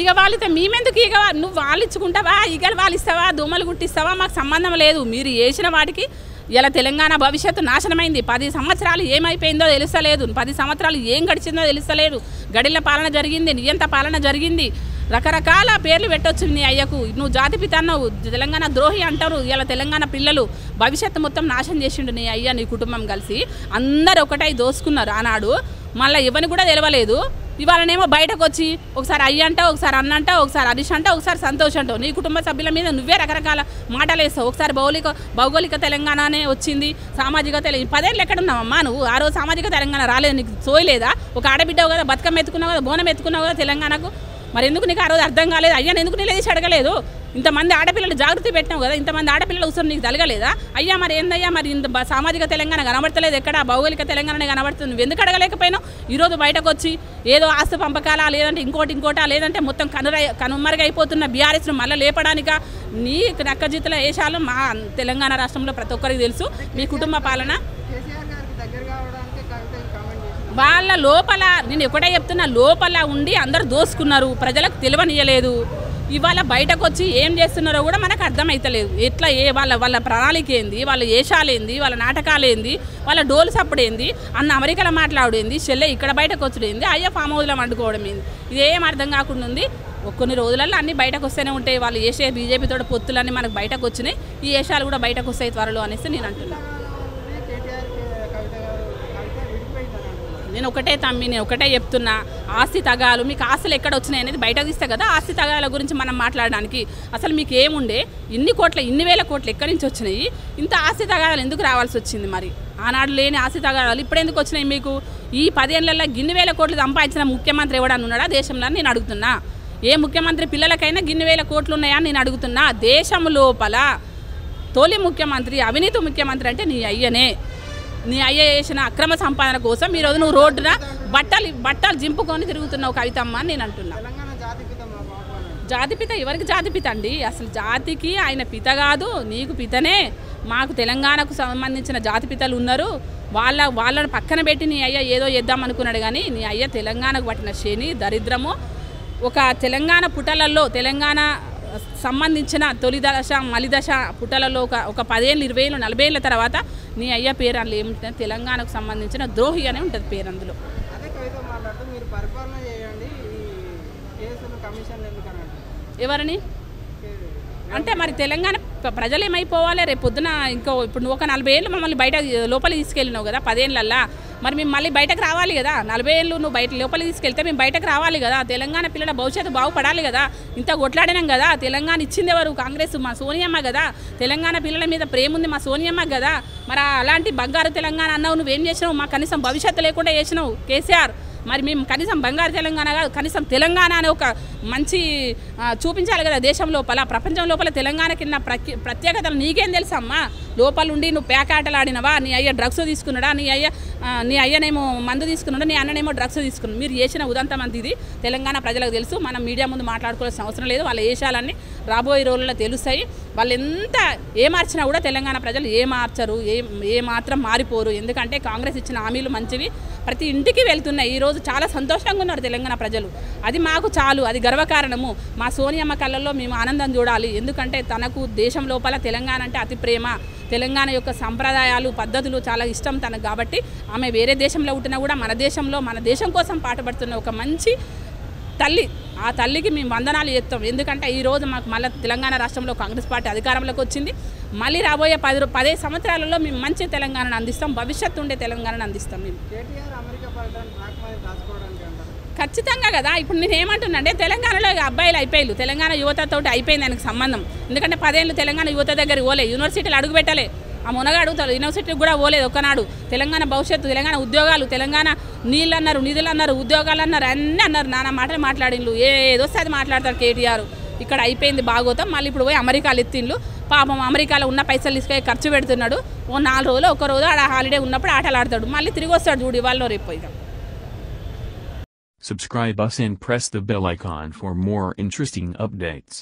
ఈగ వాలితే మేమెందుకు ఈగ నువ్వు వాలిచ్చుకుంటావా ఈగలు వాలిస్తావా దోమలు గుట్టిస్తావా మాకు సంబంధం లేదు మీరు చేసిన వాటికి ఇలా తెలంగాణ భవిష్యత్తు నాశనమైంది 10 సంవత్సరాలు ఏమైపోయిందో తెలుస్తలేదు 10 సంవత్సరాలు ఏం గడిచిందో తెలుస్తలేదు గడిల పాలన జరిగింది నియంత పాలన జరిగింది రకరకాల పేర్లు పెట్టొచ్చు నీ అయ్యకు నువ్వు జాతిపిత అన్నావు తెలంగాణ ద్రోహి అంటారు ఇలా తెలంగాణ పిల్లలు భవిష్యత్తు మొత్తం నాశనం చేసిండు నీ అయ్య నీ కుటుంబం కలిసి అందరు ఒకటై దోసుకున్నారు ఆనాడు మళ్ళీ ఎవరిని కూడా తెలవలేదు ఇవాళనేమో బయటకు వచ్చి ఒకసారి అయ్య అంటావు ఒకసారి అన్న అంటావు ఒకసారి హరీష్ అంటావు ఒకసారి సంతోష్ అంటావు నీ కుటుంబ సభ్యుల మీద నువ్వే రకరకాల మాటలు వేస్తావు ఒకసారి భౌగోళిక తెలంగాణనే వచ్చింది సామాజిక 10 ఏళ్ళు ఎక్కడున్నావమ్మా నువ్వు ఆ రోజు సామాజిక తెలంగాణ రాలేదు నీకు సోయలేదా ఒక ఆడబిడ్డవు కదా బతుకమ్మ ఎత్తుకున్నావు కదా బోనం ఎత్తుకున్నావు కదా తెలంగాణకు మరి ఎందుకు నీకు ఆ రోజు అర్థం కాలేదు అయ్యాను ఎందుకు నిలదీసి అడగలేదు ఇంతమంది ఆడపిల్లలు జాగృతి పెట్టినావు కదా ఇంతమంది ఆడపిల్లలు ఉసరు నీకు తలగలేదా అయ్యా మరి ఏందయ్యా మరి ఇంత సామాజిక తెలంగాణ కనబడతలేదు ఎక్కడ భౌగోళిక తెలంగాణ కనబడుతుంది నువ్వు ఎందుకు అడగలేకపోయినావు ఈరోజు బయటకు వచ్చి ఏదో ఆస్తి పంపకాలా లేదంటే ఇంకోటా లేదంటే మొత్తం కనుమరుగైపోతున్న బీఆర్ఎస్ను మళ్ళీ లేపడానిక నీ నక్కజిత్తుల వేషాలు మా తెలంగాణ రాష్ట్రంలో ప్రతి ఒక్కరికి తెలుసు మీ కుటుంబ పాలన వాళ్ళ లోపల నేను ఒకటే చెప్తున్నా లోపల ఉండి అందరు దోసుకున్నారు ప్రజలకు తెలియనియలేదు ఇవాళ బయటకు వచ్చి ఏం చేస్తున్నారో కూడా మనకు అర్థమైతలేదు ఎట్లా వాళ్ళ ప్రణాళిక ఏంది వాళ్ళ వేషాలేంది వాళ్ళ నాటకాలేంది వాళ్ళ డోలు సప్పుడేంది అన్న అమెరికాలో మాట్లాడేంది చెల్లె ఇక్కడ బయటకు వచ్చుడేంది అయ్యా ఫామ్ హౌస్లో వండుకోవడం ఏంది ఇదేం అర్థం కాకుండా ఉంది కొన్ని రోజులలో అన్నీ బయటకు వస్తూనే ఉంటాయి వాళ్ళు వేసే బీజేపీతో పొత్తులన్నీ మనకు బయటకు వచ్చినాయి ఈ వేషాలు కూడా బయటకు వస్తాయి త్వరలో అనేసి నేను అంటున్నాను నేను ఒకటే చెప్తున్నా ఆస్తి తగాలు మీకు ఆస్తులు ఎక్కడ వచ్చినాయి అనేది బయటకు తీస్తే కదా ఆస్తి తగాల గురించి మనం మాట్లాడడానికి అసలు మీకు ఏముండే ఇన్ని వేల కోట్లు ఎక్కడి నుంచి వచ్చినాయి ఇంత ఆస్తి తగాదాలు ఎందుకు రావాల్సి వచ్చింది మరి ఆనాడు లేని ఆస్తి తగాదాలు ఇప్పుడు ఎందుకు వచ్చినాయి మీకు ఈ 10 ఏళ్లలో ఇన్ని వేల కోట్లు సంపాదించిన ముఖ్యమంత్రి ఎవడన్నా ఉన్నాడా దేశంలో నేను అడుగుతున్నా ఏ ముఖ్యమంత్రి పిల్లలకైనా ఇన్ని వేల కోట్లు ఉన్నాయా నేను అడుగుతున్నా దేశం లోపల తొలి ముఖ్యమంత్రి అవినీతి ముఖ్యమంత్రి అంటే నీ అయ్యనే నీ అయ్య చేసిన అక్రమ సంపాదన కోసం ఈరోజు నువ్వు రోడ్డున బట్టలు జింపుకొని తిరుగుతున్నావు కవితమ్మ అని నేను అంటున్నా జాతిపిత ఎవరికి జాతిపిత అండి అసలు జాతికి ఆయన పిత కాదు నీకు పితనే మాకు తెలంగాణకు సంబంధించిన జాతిపితలు ఉన్నారు వాళ్ళని పక్కన పెట్టి నీ అయ్య ఏదో చేద్దాం అనుకున్నాడు కానీ నీ అయ్య తెలంగాణకు పట్టిన శని దరిద్రము ఒక తెలంగాణ పుటలలో తెలంగాణ సంబంధించిన తొలి దశ మలి దశ పుటలలో ఒక 10 ఏళ్ళు 20 ఏళ్ళు 40 ఏళ్ళ తర్వాత నీ అయ్య పేరు అందులో ఏముంటుంది తెలంగాణకు సంబంధించిన ద్రోహి అనే ఉంటుంది పేరు అందులో ఎవరిని అంటే మరి తెలంగాణ ప్రజలు ఏమైపోవాలి రేపు పొద్దున ఇప్పుడు నువ్వు ఒక 40 ఏళ్ళు మమ్మల్ని బయట లోపలికి తీసుకెళ్ళినావు కదా 10 ఏళ్ళల్లా మరి మేము మళ్ళీ బయటకు రావాలి కదా 40 ఏళ్ళు నువ్వు బయట లోపలికి తీసుకెళ్తే మేము బయటకు రావాలి కదా తెలంగాణ పిల్లల భవిష్యత్తు బాగుపడాలి కదా ఇంత కొట్లాడినాం కదా తెలంగాణ ఇచ్చింది ఎవరు కాంగ్రెస్ మా సోనియమ్మ కదా తెలంగాణ పిల్లల మీద ప్రేమ ఉంది మా సోనియమ్మ కదా మరి అలాంటి బంగారు తెలంగాణ అన్నావు నువ్వేం చేసినావు మా కనీసం భవిష్యత్తు లేకుండా చేసినావు కేసీఆర్ మరి మేము కనీసం బంగారు తెలంగాణ కాదు కనీసం తెలంగాణ అనే ఒక మంచి చూపించాలి కదా దేశం లోపల ప్రపంచం లోపల తెలంగాణ కింద ప్రత్యేకతలు నీకేం తెలుసమ్మా లోపల ఉండి నువ్వు పేకాటలు ఆడినవా నీ అయ్య డ్రగ్స్ తీసుకున్నాడా నీ అయ్యనేమో మందు తీసుకున్నాడా నీ అన్ననేమో డ్రగ్స్ తీసుకున్నాడు మీరు చేసిన ఉదంతం అంత ఇది తెలంగాణ ప్రజలకు తెలుసు మనం మీడియా ముందు మాట్లాడుకోవాల్సిన అవసరం లేదు వాళ్ళ వేషాలన్నీ రాబోయే రోజుల్లో తెలుస్తాయి వాళ్ళు ఎంత మార్చినా కూడా తెలంగాణ ప్రజలు మార్చరు ఏ మాత్రం మారిపోరు ఎందుకంటే కాంగ్రెస్ ఇచ్చిన హామీలు మంచివి ప్రతి ఇంటికి వెళ్తున్నాయి ఈరోజు చాలా సంతోషంగా ఉన్నారు తెలంగాణ ప్రజలు అది మాకు చాలు అది గర్వకారణము మా సోనియమ్మ కళ్ళల్లో మేము ఆనందం చూడాలి ఎందుకంటే తనకు దేశం లోపల తెలంగాణ అంటే అతి ప్రేమ తెలంగాణ యొక్క సంప్రదాయాలు పద్ధతులు చాలా ఇష్టం తనకు కాబట్టి ఆమె వేరే దేశంలో ఉంటున్నా కూడా మన దేశంలో మన దేశం కోసం పాటుపడుతున్న ఒక మంచి తల్లి ఆ తల్లికి మేము వందనాలు చేస్తాం ఎందుకంటే ఈరోజు మాకు మళ్ళీ తెలంగాణ రాష్ట్రంలో కాంగ్రెస్ పార్టీ అధికారంలోకి వచ్చింది మళ్ళీ రాబోయే 10 సంవత్సరాలలో మేము మంచి తెలంగాణను అందిస్తాం భవిష్యత్తు ఉండే తెలంగాణను అందిస్తాం మేము ఖచ్చితంగా కదా ఇప్పుడు నేను ఏమంటున్నా అంటే తెలంగాణలో అబ్బాయిలు అయిపోయారు తెలంగాణ యువతతో అయిపోయింది దానికి సంబంధం ఎందుకంటే 10 ఏళ్ళు తెలంగాణ యువత దగ్గరికి పోలే యూనివర్సిటీలు అడుగు పెట్టలే ఆ మునగా అడుగుతారు యూనివర్సిటీకి కూడా పోలేదు ఒకనాడు తెలంగాణ భవిష్యత్తు తెలంగాణ ఉద్యోగాలు తెలంగాణ నీళ్ళు అన్నారు నిధులు అన్నారు ఉద్యోగాలు అన్నారు అన్నీ అన్నారు నానా మాటలు మాట్లాడిండ్రు ఏదొస్తే అది మాట్లాడతారు కేటీఆర్ ఇక్కడ అయిపోయింది బాగోతాం మళ్ళీ ఇప్పుడు పోయి అమెరికాలు ఎత్తిండ్లు పాపం అమెరికాలో ఉన్న పైసలు తీసుకొని ఖర్చు పెడుతున్నాడు ఓ 4 రోజులు ఒక రోజు ఆడ హాలిడే ఉన్నప్పుడు ఆటలు ఆడతాడు మళ్ళీ తిరిగి వస్తాడు చూడు ఇవాళ రేపు ఇక Subscribe us and press the bell icon for more interesting updates.